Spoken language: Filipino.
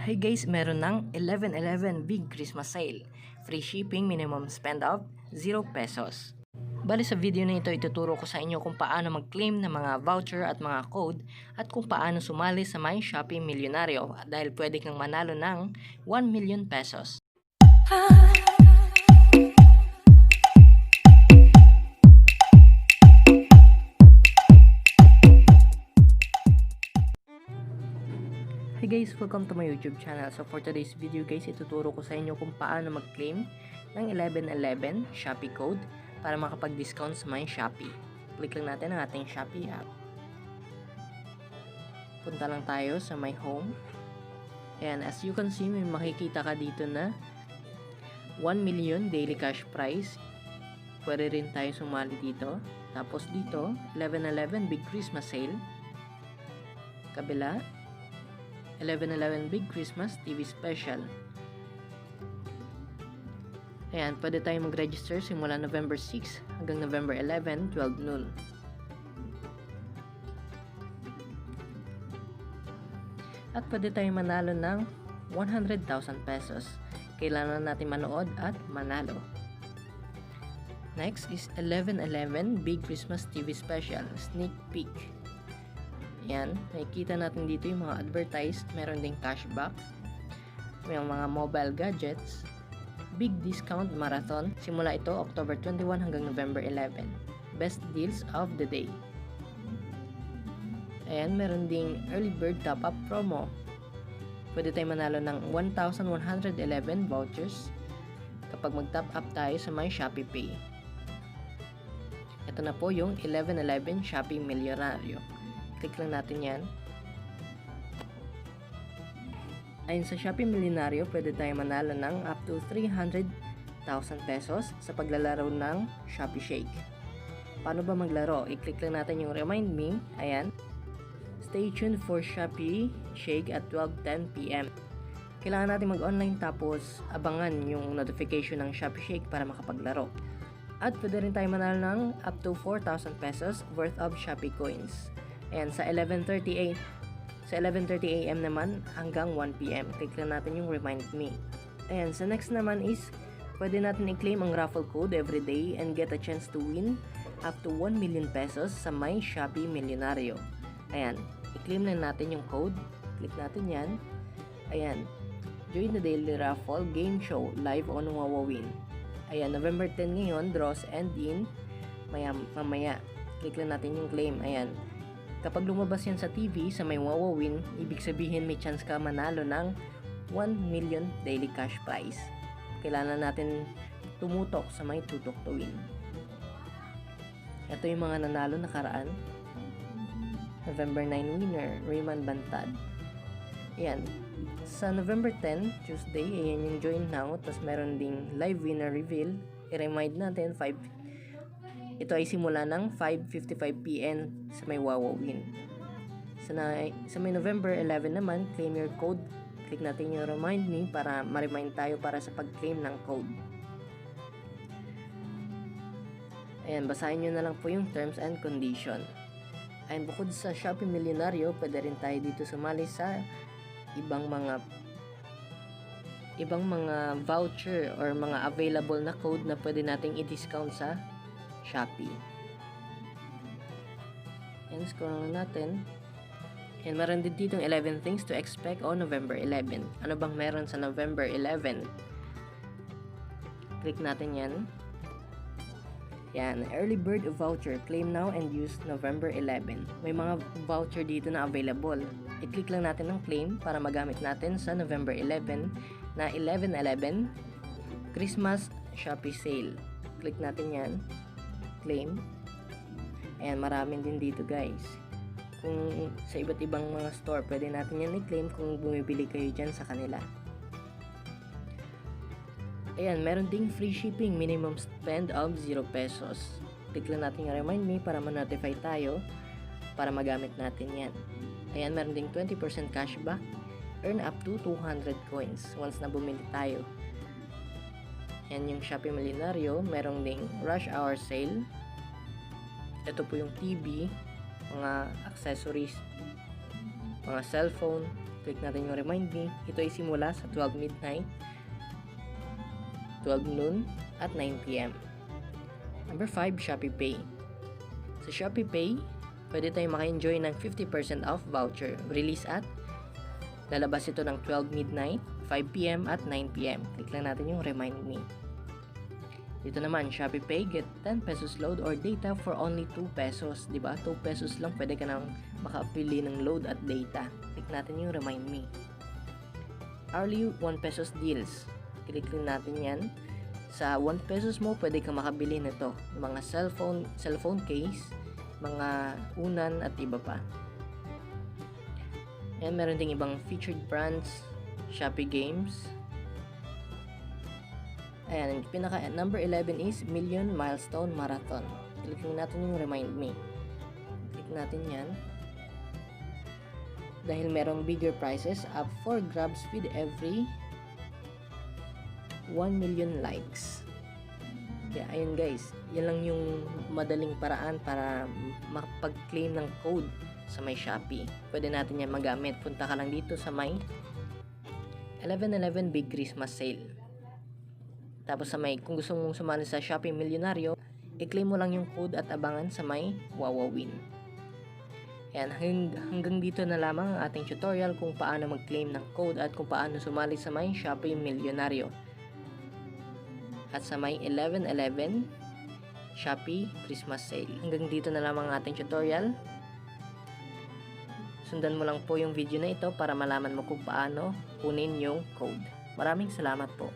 Hey guys, meron ng 11.11 Big Christmas Sale. Free shipping, minimum spend of 0 pesos. Bali sa video na ito, ituturo ko sa inyo kung paano mag-claim ng mga voucher at mga code at kung paano sumali sa My Shopee Milyonaryo dahil pwede kang manalo ng 1 million pesos. Hey guys, welcome to my YouTube channel. So for today's video guys, ituturo ko sa inyo kung paano mag-claim ng 11.11 Shopee code para makapag-discount sa my Shopee. Click lang natin ang ating Shopee app. Punta lang tayo sa my home. And as you can see, may makikita ka dito na 1 million daily cash prize. Pwede rin tayo sumali dito. Tapos dito, 11.11 Big Christmas Sale. Kabila, 11.11 Big Christmas TV Special. Ayan, pwede tayo mag-register simula November 6 hanggang November 11, 12 noon. At pwede tayo manalo ng 100,000 pesos. Kailangan natin manood at manalo. Next is 11.11 Big Christmas TV Special Sneak Peek. Yan, nakikita natin dito yung mga advertised, meron ding cashback, may mga mobile gadgets, big discount marathon, simula ito October 21 hanggang November 11, best deals of the day. Ayan, meron ding early bird top up promo, pwede tayo manalo ng 1,111 vouchers kapag mag top up tayo sa my Shopee Pay. Ito na po yung 11.11 Shopee Milyonaryo. Click lang natin yan. Ayun, sa Shopee Milyonaryo, pwede tayo manalo ng up to 300,000 pesos sa paglalaro ng Shopee Shake. Paano ba maglaro? I-click lang natin yung Remind Me. Ayan. Stay tuned for Shopee Shake at 12:10 PM. Kailangan natin mag-online tapos abangan yung notification ng Shopee Shake para makapaglaro. At pwede rin tayo manalo ng up to 4,000 pesos worth of Shopee coins. Ayan, sa 11:30 AM naman hanggang 1 PM. Click lang natin yung Remind Me. Ayan, sa next naman is pwede natin i-claim ang raffle code every day and get a chance to win up to 1 million pesos sa My Shopee Milyonaryo. Ayan, i-claim lang natin yung code. Click natin yan. Ayan, join the daily raffle game show live on Wawawin. Ayan, November 10 ngayon, draws end in mamaya. Click lang natin yung claim. Ayan. Kapag lumabas yan sa TV sa may Wawawin, ibig sabihin may chance ka manalo ng 1 million daily cash prize. Kailangan natin tumutok sa may tutok to win. Ito yung mga nanalo nakaraan. November 9 winner, Raymond Bantad. Ayan. Sa November 10, Tuesday, ayan yung join now. Tapos meron ding live winner reveal. I-remind natin, ito ay simula ng 5:55 PM sa may Wawawin. Sa may November 11 naman, claim your code. Click natin yung Remind Me para ma-remind tayo para sa pag-claim ng code. Ayan, basahin nyo na lang po yung terms and condition. Ayan, bukod sa Shopee Milyonaryo, pwede rin tayo dito sumali sa ibang mga voucher or mga available na code na pwede nating i-discount sa Shopee. And scroll lang natin. And meron din ditong 11 things to expect on November 11. Ano bang meron sa November 11? Click natin yan. Yan, early bird voucher. Claim now and use November 11. May mga voucher dito na available. I-click lang natin ng claim para magamit natin sa November 11 na 11.11 Christmas Shopee Sale. Click natin yan. Claim. Ayan, maraming din dito guys. Kung sa iba't ibang mga store, pwede natin yan i-claim kung bumibili kayo dyan sa kanila. Ayan, meron ding free shipping, minimum spend of 0 pesos. Click lang natin yung Remind Me para ma-notify tayo para magamit natin yan. Ayan, meron ding 20% cashback, earn up to 200 coins once na bumili tayo. Yan yung Shopee Milyonaryo, merong ding rush hour sale. Ito po yung TV, mga accessories, mga cellphone, Click natin yung remind me. Ito ay simula sa 12 midnight, 12 noon, at 9 p.m. Number 5, Shopee Pay. Sa Shopee Pay, pwede tayong maka-enjoy ng 50% off voucher. Release at lalabas ito ng 12 midnight, 5 p.m. at 9 p.m. Click lang natin yung remind me. Dito naman, Shopee Pay, get 10 pesos load or data for only 2 pesos. Diba? 2 pesos lang pwede ka nang makapili ng load at data. Click natin yung remind me. Hourly 1 pesos deals. Click lang natin yan. Sa 1 pesos mo, pwede ka makabili nito. Mga cellphone case, mga unan at iba pa. Ayan, meron ding ibang featured brands, Shopee Games. Ayan, pinaka number 11 is Million Milestone Marathon. Click natin yung remind me. Click natin yan. Dahil merong bigger prizes up for grabs with every 1 million likes. Kaya ayun guys, yan lang yung madaling paraan para makapag-claim ng code sa may Shopee. Pwede natin yan magamit. Punta ka lang dito sa may 11.11 Big Christmas Sale. Tapos sa may, kung gusto mong sumali sa Shopee Milyonaryo, i-claim mo lang yung code at abangan sa may Wawawin. Yan, hanggang dito na lamang ang ating tutorial kung paano mag-claim ng code at kung paano sumali sa may Shopee Milyonaryo. At sa may 11.11 Shopee Christmas Sale. Hanggang dito na lamang ang ating tutorial. Sundan mo lang po yung video na ito para malaman mo kung paano kunin yung code. Maraming salamat po.